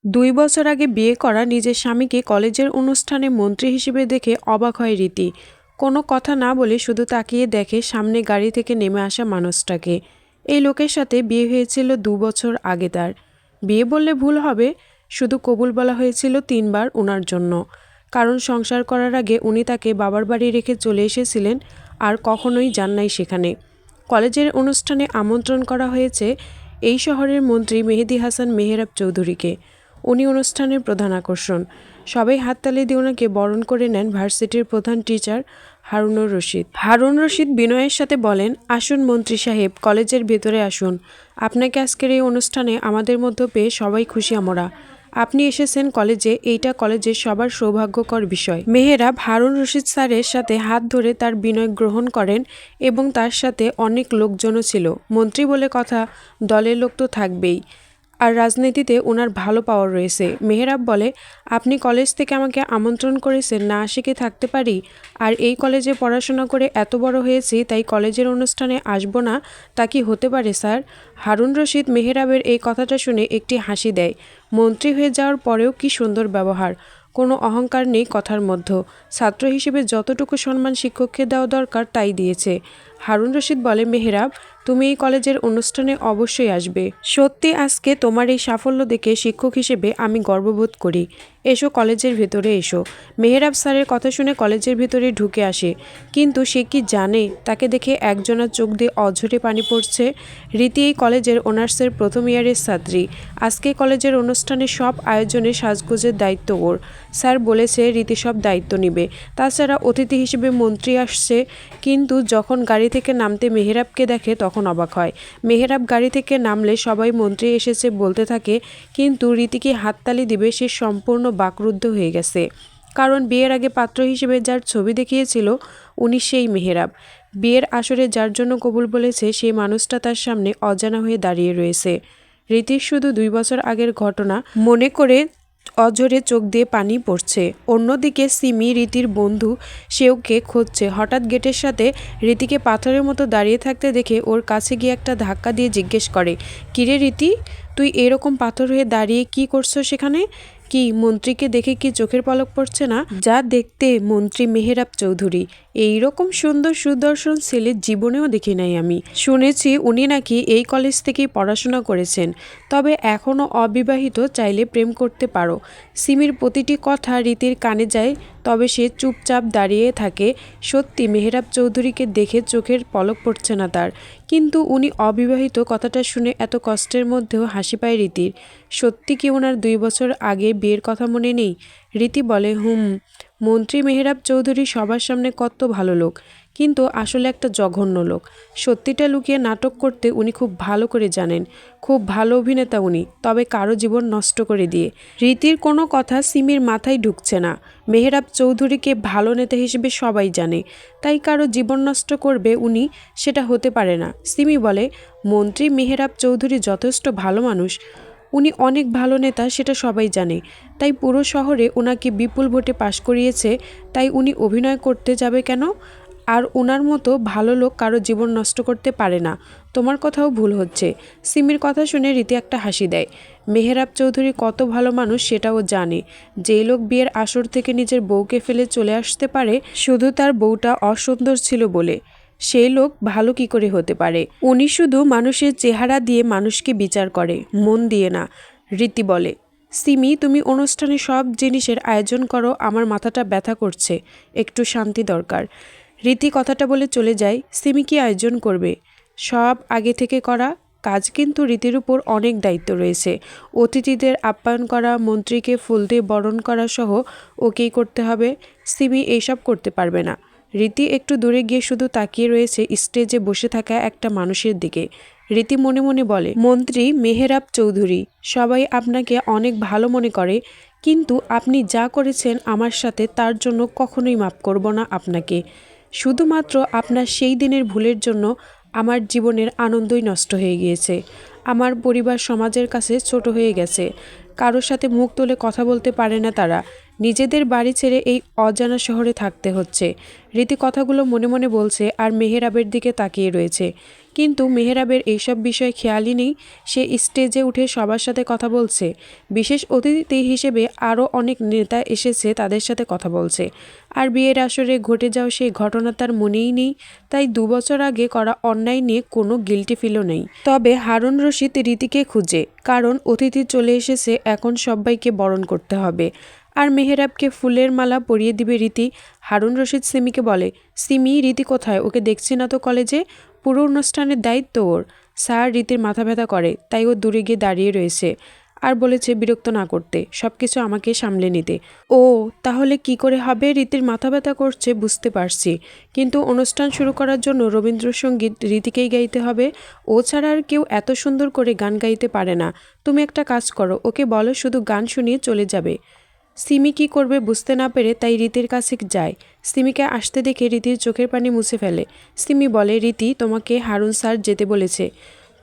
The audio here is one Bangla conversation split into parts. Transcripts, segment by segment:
২ বছর আগে বিয়ে করা নিজের স্বামীকে কলেজের অনুষ্ঠানে মন্ত্রী হিসেবে দেখে অবাক হয় রীতি। কোনো কথা না বলে শুধু তাকিয়ে দেখে সামনে গাড়ি থেকে নেমে আসা মানুষটাকে। এই লোকের সাথে বিয়ে হয়েছিল ২ বছর আগে তার। বিয়ে বললে ভুল হবে, শুধু কবুল বলা হয়েছিল ৩ বার উনার জন্য। কারণ সংসার করার আগে উনি তাকে বাবার বাড়ি রেখে চলে এসেছিলেন আর কখনোই যান নাই সেখানে। কলেজের অনুষ্ঠানে আমন্ত্রণ করা হয়েছে এই শহরের মন্ত্রী মেহেদী হাসান মেহেরাব চৌধুরীকে। উনি অনুষ্ঠানের প্রধান আকর্ষণ। সবাই হাততালি দিয়ে ওনাকে বরণ করে নেন ভার্সিটির প্রধান টিচার হারুনুর রশিদ। হারুন রশিদ বিনয়ের সাথে বলেন, আসুন মন্ত্রী সাহেব, কলেজের ভেতরে আসুন। আপনাকে আজকের এই অনুষ্ঠানে আমাদের মধ্যে পেয়ে সবাই খুশি আমরা। আপনি এসেছেন কলেজে, এইটা কলেজের সবার সৌভাগ্যকর বিষয়। মেহেরাব হারুন রশিদ স্যারের সাথে হাত ধরে তার বিনয় গ্রহণ করেন এবং তার সাথে অনেক লোকজনও ছিল। মন্ত্রী বলে কথা, দলের লোক তো থাকবেই, আর রাজনীতিতে ওনার ভালো পাওয়ার রয়েছে। মেহেরাব বলে, আপনি কলেজ থেকে আমাকে আমন্ত্রণ করেছেন, না আসে কি থাকতে পারি? আর এই কলেজে পড়াশোনা করে এত বড় হয়েছি, তাই কলেজের অনুষ্ঠানে আসবো না তা কি হতে পারে স্যার? হারুন রশিদ মেহেরাবের এই কথাটা শুনে একটি হাসি দেয়। মন্ত্রী হয়ে যাওয়ার পরেও কি সুন্দর ব্যবহার, কোনো অহংকার নেই কথার মধ্যে। ছাত্র হিসেবে যতটুকু সম্মান শিক্ষককে দেওয়া দরকার তাই দিয়েছে। হারুন রশিদ বলে, মেহেরাব, তুমি এই কলেজের অনুষ্ঠানে অবশ্যই আসবে। সত্যি আজকে তোমার এই সাফল্য দেখে শিক্ষক হিসেবে আমি গর্ববোধ করি। এসো, কলেজের ভেতরে এসো। মেহেরাব স্যারের কথা শুনে কলেজের ভেতরে ঢুকে আসে, কিন্তু সে কি জানে তাকে দেখে একজনের চোখ দিয়ে অঝরে পানি পড়ছে। রীতি এই কলেজের অনার্সের প্রথম ইয়ারের ছাত্রী। আজকে কলেজের অনুষ্ঠানে সব আয়োজনে সাজগোজের দায়িত্ব ওর। স্যার বলেছে রীতি সব দায়িত্ব নিবে। তাছাড়া অতিথি হিসেবে মন্ত্রী আসছে। কিন্তু যখন গাড়ি থেকে নামতে মেহেরাবকে দেখে তখন অবাক হয়। মেহেরাব গাড়ি থেকে নামলে সবাই মন্ত্রী এসেছে বলতে থাকে, কিন্তু রীতিকে হাততালি দিবে সে সম্পূর্ণ বাকরুদ্ধ হয়ে গেছে। কারণ বিয়ের আগে পাত্র হিসেবে যার ছবি দেখিয়েছিল উনি সেই মেহেরাব। বিয়ের আসরে যার জন্য কবুল বলেছে সেই মানুষটা তার সামনে অজানা হয়ে দাঁড়িয়ে রয়েছে। রীতির শুধু ২ বছর আগের ঘটনা মনে করে অঝরে চোখ দিয়ে পানি পড়ছে। অন্যদিকে সিমি, রীতির বন্ধু, সেওকে খুঁজছে। হঠাৎ গেটের সাথে রীতিকে পাথরের মতো দাঁড়িয়ে থাকতে দেখে ওর কাছে গিয়ে একটা ধাক্কা দিয়ে জিজ্ঞেস করে, কিরে রীতি, তুই এরকম পাথর হয়ে দাঁড়িয়ে কি করছো সেখানে? কি মন্ত্রীকে দেখে কি চোখের পলক পড়ছে না? যা দেখতে মন্ত্রী মেহেরাব চৌধুরী, এই রকম সুন্দর সুদর্শন ছেলে জীবনেও দেখি নাই আমি। শুনেছি উনি নাকি এই কলেজ থেকেই পড়াশোনা করেছেন, তবে এখনও অবিবাহিত, চাইলে প্রেম করতে পারো। সিমির প্রতিটি কথা রীতির কানে যায়, তবে সে চুপচাপ দাঁড়িয়ে থাকে। সত্যি মেহেরাব চৌধুরীকে দেখে চোখের পলক পড়ছে না তার। কিন্তু উনি অবিবাহিত কথাটা শুনে এত কষ্টের মধ্যেও হাসি পায় রীতির। সত্যি কি ওনার ২ বছর আগে বিয়ের কথা মনে নেই? রীতি বলে, মন্ত্রী মেহেরাব চৌধুরী সবার সামনে কত ভালো লোক, কিন্তু আসলে একটা জঘন্য লোক। সত্যিটা লুকিয়ে নাটক করতে উনি খুব ভালো করে জানেন। খুব ভালো অভিনেতা উনি, তবে কারো জীবন নষ্ট করে দিয়ে। রীতির কোনো কথা সিমির মাথায় ঢুকছে না। মেহেরাব চৌধুরীকে ভালো নেতা হিসেবে সবাই জানে, তাই কারো জীবন নষ্ট করবে উনি, সেটা হতে পারে না। সিমি বলে, মন্ত্রী মেহেরাব চৌধুরী যথেষ্ট ভালো মানুষ, উনি অনেক ভালো নেতা, সেটা সবাই জানে। তাই পুরো শহরে ওনাকে বিপুল ভোটে পাশ করিয়েছে, তাই উনি অভিনয় করতে যাবে কেন? আর ওনার মতো ভালো লোক কারো জীবন নষ্ট করতে পারে না। তোমার কথাও ভুল হচ্ছে। সিমির কথা শুনে রীতি একটা হাসি দেয়। মেহেরাব চৌধুরী কত ভালো মানুষ সেটাও জানে। যেই লোক বিয়ের আসর থেকে নিজের বউকে ফেলে চলে আসতে পারে শুধু তার বউটা অসুন্দর ছিল বলে, সেই লোক ভালো কি করে হতে পারে? উনি শুধু মানুষের চেহারা দিয়ে মানুষকে বিচার করে, মন দিয়ে না। রীতি বলে, সিমি, তুমি অনুষ্ঠানে সব জিনিসের আয়োজন করো, আমার মাথাটা ব্যথা করছে, একটু শান্তি দরকার। রীতি কথাটা বলে চলে যায়। সিমি কি আয়োজন করবে? সব আগে থেকে করা কাজ, কিন্তু রীতির উপর অনেক দায়িত্ব রয়েছে। অতিথিদের আপ্যায়ন করা, মন্ত্রীকে ফুল দিয়ে বরণ করা সহ ওকেই করতে হবে। সিমি এইসব করতে পারবে না। রীতি একটু দূরে গিয়ে শুধু তাকিয়ে রয়েছে স্টেজে বসে থাকা একটা মানুষের দিকে। রীতি মনে মনে বলে, মন্ত্রী মেহেরাব চৌধুরী, সবাই আপনাকে অনেক ভালো মনে করে, কিন্তু আপনি যা করেছেন আমার সাথে তার জন্য কখনোই মাফ করব না আপনাকে। শুধুমাত্র আপনার সেই দিনের ভুলের জন্য আমার জীবনের আনন্দই নষ্ট হয়ে গিয়েছে। আমার পরিবার সমাজের কাছে ছোট হয়ে গেছে। কারোর সাথে মুখ তুলে কথা বলতে পারে না তারা। নিজেদের বাড়ি ছেড়ে এই অজানা শহরে থাকতে হচ্ছে। রীতি কথাগুলো মনে মনে বলছে আর মেহেরাবের দিকে তাকিয়ে রয়েছে। কিন্তু মেহেরাবের এইসব বিষয়ে খেয়ালই নেই। সে স্টেজে উঠে সবার সাথে কথা বলছে। বিশেষ অতিথি হিসেবে আরও অনেক নেতা এসেছে, তাদের সাথে কথা বলছে। আর বিয়ের আসরে ঘটে যাওয়া সেই ঘটনা তার মনেই নেই। তাই 2 বছর আগে করা অন্যায় নিয়ে কোনো গিল্টি ফিলও নেই। তবে হারুন রশিদ রীতিকে খুঁজে, কারণ অতিথি চলে এসেছে, এখন সবাইকে বরণ করতে হবে। আর মেহেরাবকে ফুলের মালা পরিয়ে দিবে রীতি। হারুন রশিদ সিমিকে বলে, সিমি, রীতি কোথায়? ওকে দেখছি না তো কলেজে। পুরো অনুষ্ঠানের দায়িত্ব ওর। স্যার রীতির মাথা ব্যথা করে, তাই ও দূরে গিয়ে দাঁড়িয়ে রয়েছে আর বলেছে বিরক্ত না করতে, সব কিছু আমাকে সামলে নিতে। ও, তাহলে কি করে হবে? রীতির মাথা ব্যথা করছে বুঝতে পারছি, কিন্তু অনুষ্ঠান শুরু করার জন্য রবীন্দ্রসঙ্গীত রীতিকেই গাইতে হবে। ও ছাড়া আর কেউ এত সুন্দর করে গান গাইতে পারে না। তুমি একটা কাজ করো, ওকে বলো শুধু গান শুনিয়ে চলে যাবে। সিমি কি করবে বুঝতে না পেরে তাই রীতির কাছে যায়। সিমিকে আসতে দেখে রীতির চোখের পানি মুছে ফেলে। সিমি বলে, রীতি, তোমাকে হারুন স্যার যেতে বলেছে।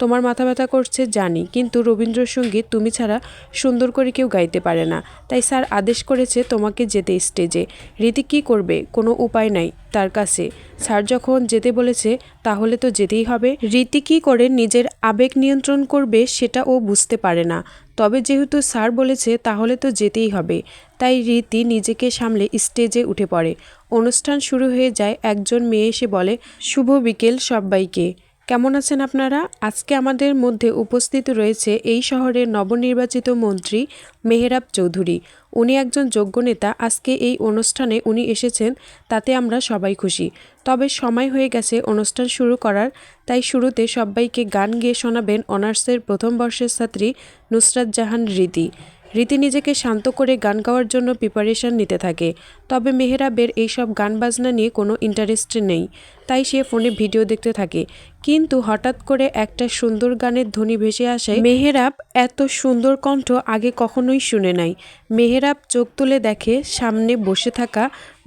তোমার মাথা ব্যথা করছে জানি, কিন্তু রবীন্দ্রসঙ্গীত তুমি ছাড়া সুন্দর করে কেউ গাইতে পারে না, তাই স্যার আদেশ করেছে তোমাকে যেতে স্টেজে। রীতি কী করবে? কোনো উপায় নাই তার কাছে। স্যার যখন যেতে বলেছে তাহলে তো যেতেই হবে। রীতি কী করে নিজের আবেগ নিয়ন্ত্রণ করবে সেটা ও বুঝতে পারে না। তবে যেহেতু স্যার বলেছে তাহলে তো যেতেই হবে। তাই রীতি নিজেকে সামলে স্টেজে উঠে পড়ে। অনুষ্ঠান শুরু হয়ে যায়। একজন মেয়ে এসে বলে, শুভ বিকেল সবাইকে। কেমন আছেন আপনারা? আজকে আমাদের মধ্যে উপস্থিত রয়েছে এই শহরের নবনির্বাচিত মন্ত্রী মেহেরাব চৌধুরী। উনি একজন যোগ্য নেতা। আজকে এই অনুষ্ঠানে উনি এসেছেন, তাতে আমরা সবাই খুশি। তবে সময় হয়ে গেছে অনুষ্ঠান শুরু করার, তাই শুরুতে সবাইকে গান গেয়ে শোনাবেন অনার্সের প্রথম বর্ষের ছাত্রী নুসরাত জাহান রীতি। রীতি নিজেকে শান্ত করে গান গাওয়ার জন্য প্রিপারেশন নিতে থাকে। তবে মেহেরাবের এইসব গান বাজনা নিয়ে কোনো ইন্টারেস্ট নেই, তাই সে ফোনে ভিডিও দেখতে থাকে। কিন্তু হঠাৎ করে একটা সুন্দর গানের ধ্বনি ভেসে আসে। মেহেরাব এত সুন্দর কণ্ঠ আগে কখনোই শুনে নাই। মেহেরাব চোখ তুলে দেখে সামনে বসে থাকা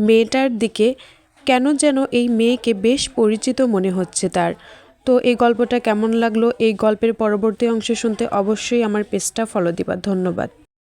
মেয়েটার দিকে। কেন যেন এই মেয়েকে বেশ পরিচিত মনে হচ্ছে তার। তো এই গল্পটা কেমন লাগলো? এই গল্পের পরবর্তী অংশ শুনতে অবশ্যই আমার পেজটা ফলো দিবা। ধন্যবাদ।